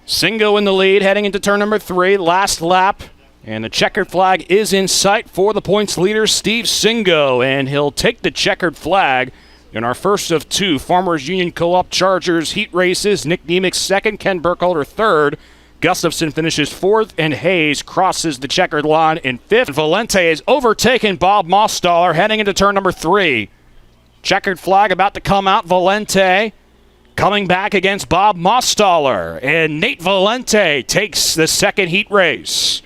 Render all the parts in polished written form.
Singo in the lead heading into turn number 3, last lap. And the checkered flag is in sight for the points leader, Steve Singo. And he'll take the checkered flag in our first of 2 Farmers Union Co-op Chargers heat races. Nick Nemec second, Ken Burkholder third. Gustafson finishes 4th, and Hayes crosses the checkered line in 5th. Valente has overtaken Bob Mostaller heading into turn number 3. Checkered flag about to come out. Valente coming back against Bob Mostaller. And Nate Valente takes the second heat race.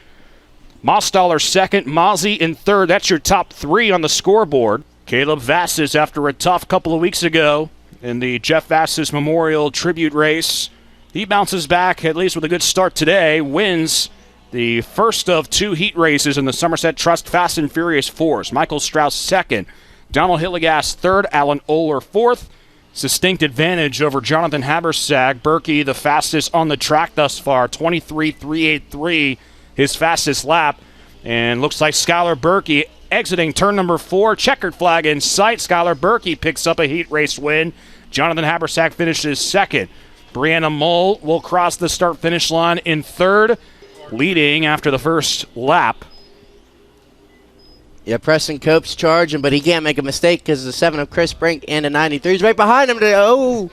Mostaller second, Mozzie in third. That's your top 3 on the scoreboard. Caleb Vassis, after a tough couple of weeks ago in the Jeff Vassis Memorial Tribute Race, he bounces back, at least with a good start today, wins the first of 2 heat races in the Somerset Trust Fast and Furious 4s. Michael Strauss second, Donald Hilligas third, Alan Oler fourth. Distinct advantage over Jonathan Habersack. Berkey, the fastest on the track thus far, 23.383, his fastest lap. And looks like Skylar Berkey exiting turn number 4. Checkered flag in sight. Skylar Berkey picks up a heat race win. Jonathan Habersack finishes second. Brianna Moll will cross the start-finish line in third, leading after the first lap. Yeah, Preston Cope's charging, but he can't make a mistake because the 7 of Chris Brink and the 93 is right behind him.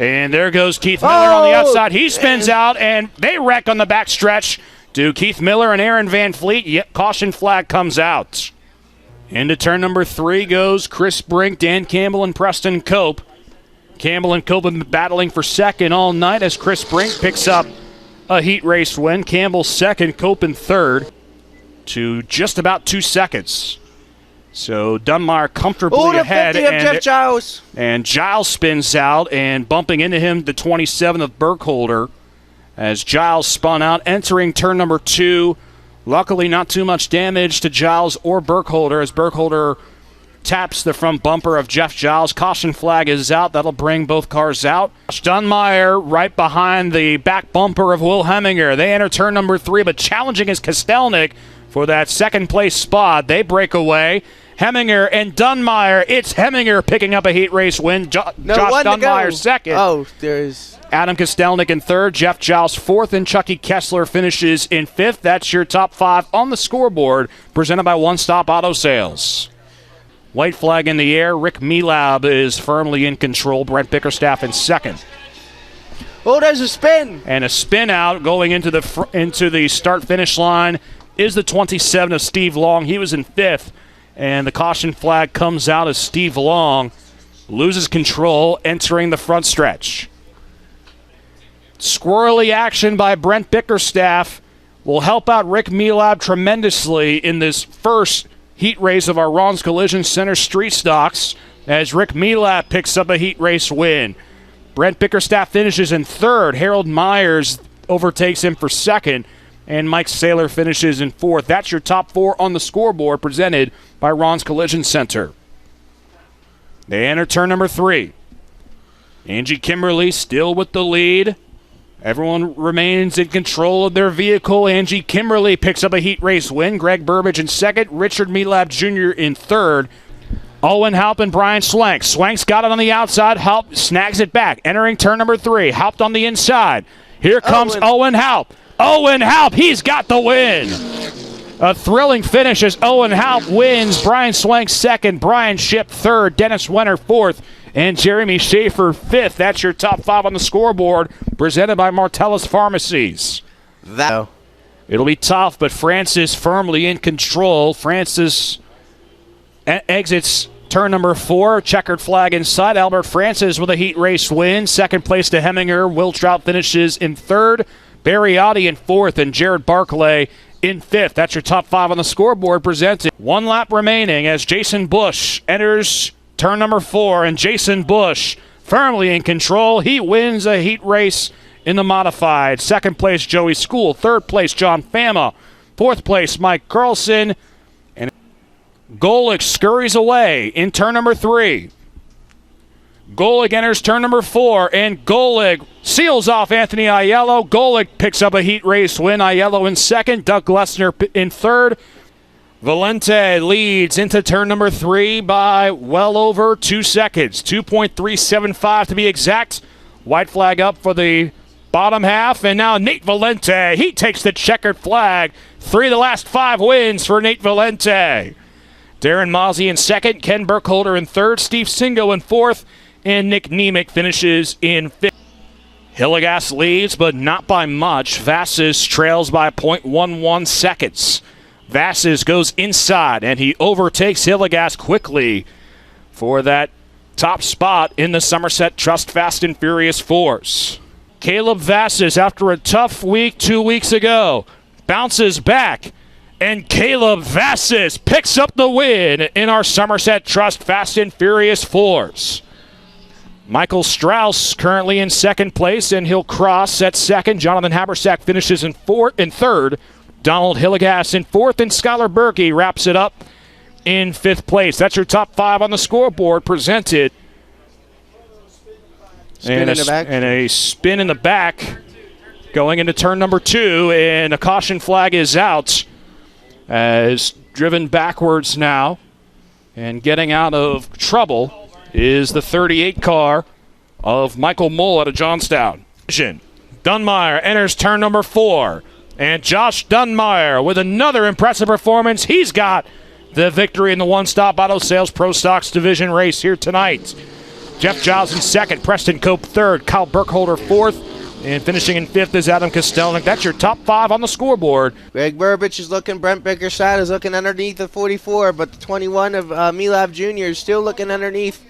And there goes Keith Miller on the outside. He spins out, and they wreck on the back stretch to Keith Miller and Aaron Van Fleet. Yet caution flag comes out. Into turn number 3 goes Chris Brink, Dan Campbell, and Preston Cope. Campbell and Cope have been battling for second all night as Chris Brink picks up a heat race win. Campbell second, Cope in third to just about 2 seconds. So Dunmire comfortably ahead. Jeff Giles. And Giles spins out, and bumping into him, the 27 of Burkholder, as Giles spun out, entering turn number 2. Luckily, not too much damage to Giles or Burkholder as Burkholder taps the front bumper of Jeff Giles. Caution flag is out. That'll bring both cars out. Dunmire right behind the back bumper of Will Heminger. They enter turn number 3, but challenging is Kostelnik for that second place spot. They break away. Heminger and Dunmire. It's Heminger picking up a heat race win. Josh Dunmire second. Oh, there's Adam Kostelnik in third. Jeff Giles fourth, and Chucky Kessler finishes in 5th. That's your top 5 on the scoreboard, presented by One Stop Auto Sales. White flag in the air. Rick Melab is firmly in control. Brent Bickerstaff in second. Oh, there's a spin. And a spin out going into the start-finish line is the 27 of Steve Long. He was in 5th. And the caution flag comes out as Steve Long loses control entering the front stretch. Squirrely action by Brent Bickerstaff will help out Rick Melab tremendously in this first heat race of our Ron's Collision Center Street Stocks as Rick Melab picks up a heat race win. Brent Bickerstaff finishes in third. Harold Myers overtakes him for second. And Mike Saylor finishes in 4th. That's your top 4 on the scoreboard, presented by Ron's Collision Center. They enter turn number 3. Angie Kimberly still with the lead. Everyone remains in control of their vehicle. Angie Kimberly picks up a heat race win. Greg Burbage in second. Richard Melab Jr. in third. Owen Halp and Brian Swank. Swank's got it on the outside. Halp snags it back. Entering turn number 3. Halp on the inside. Here comes Owen Halp. Owen Halp, he's got the win. A thrilling finish as Owen Halp wins. Brian Swank second, Brian Shipp third, Dennis Wenner fourth, and Jeremy Schaefer 5th. That's your top 5 on the scoreboard, presented by Martellus Pharmacies. It'll be tough, but Francis firmly in control. Francis exits turn number 4, checkered flag inside. Albert Francis with a heat race win. Second place to Heminger. Will Trout finishes in third. Barry Oddie in 4th, and Jared Barclay in 5th. That's your top 5 on the scoreboard presented. 1 lap remaining as Jason Bush enters turn number 4, and Jason Bush firmly in control. He wins a heat race in the modified. Second place, Joey School. Third place, John Fama. Fourth place, Mike Carlson. And Golick scurries away in turn number 3. Golick enters turn number 4, and Golick seals off Anthony Aiello. Golick picks up a heat race win. Aiello in second, Doug Glessner in third. Valente leads into turn number 3 by well over 2 seconds, 2.375 to be exact. White flag up for the bottom half, and now Nate Valente. He takes the checkered flag. 3 of the last 5 wins for Nate Valente. Darren Mozzie in second, Ken Burkholder in third, Steve Singo in fourth, and Nick Nemec finishes in fifth. Hillegas leads, but not by much. Vasses trails by 0.11 seconds. Vasses goes inside, and he overtakes Hillegas quickly for that top spot in the Somerset Trust Fast and Furious 4s. Caleb Vasses, after a tough week 2 weeks ago, bounces back, and Caleb Vasses picks up the win in our Somerset Trust Fast and Furious 4s. Michael Strauss currently in second place, and he'll cross at second. Jonathan Habersack finishes in third. Donald Hillegas in fourth, and Skylar Berkey wraps it up in fifth place. That's your top 5 on the scoreboard presented. And a spin in the back going into turn number 2, and a caution flag is out as driven backwards now, and getting out of trouble is the 38 car of Michael Mull out of Johnstown. Dunmeyer enters turn number 4, and Josh Dunmeyer with another impressive performance. He's got the victory in the one-stop auto sales Pro Stocks division race here tonight. Jeff Giles in second, Preston Cope third, Kyle Burkholder fourth, and finishing in fifth is Adam Kostelnik. That's your top 5 on the scoreboard. Greg Burbich is looking, Brent Bickerstaff is looking underneath the 44, but the 21 of Milab Jr. is still looking underneath.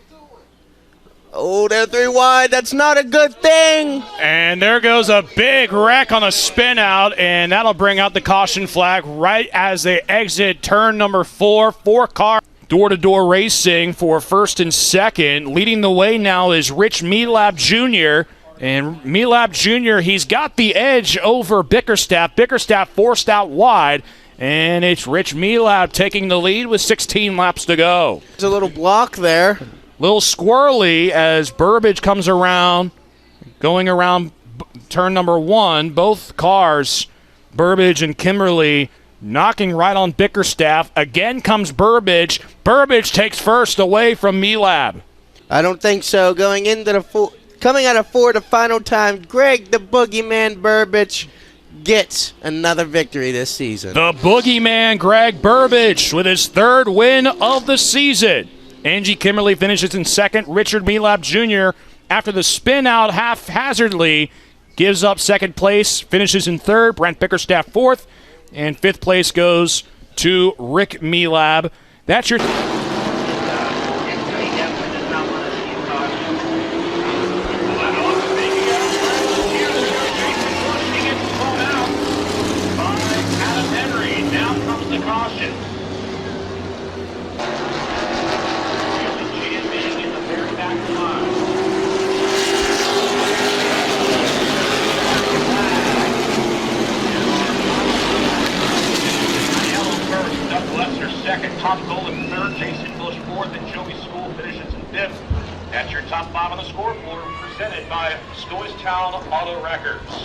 Oh, they're 3 wide. That's not a good thing. And there goes a big wreck on a spin out, and that'll bring out the caution flag right as they exit turn number 4. 4-car door-to-door racing for first and second. Leading the way now is Rich Milab Jr., and Milab Jr., he's got the edge over Bickerstaff. Bickerstaff forced out wide, and it's Rich Milab taking the lead with 16 laps to go. There's a little block there. Little squirrely as Burbage comes around, going around turn number 1. Both cars, Burbage and Kimberly, knocking right on Bickerstaff. Again comes Burbage. Burbage takes first away from Milab. I don't think so. Going into the coming out of 4 the final time, Greg the Boogeyman Burbage gets another victory this season. The Boogeyman Greg Burbage with his 3rd win of the season. Angie Kimberly finishes in second. Richard Milab Jr., after the spin out haphazardly, gives up second place, finishes in third. Brent Bickerstaff fourth, and fifth place goes to Rick Milab. That's your... Tom Golden third, Jason Bush fourth, and Joey School finishes in fifth. That's your top 5 on the scoreboard, presented by Stoystown Auto Records.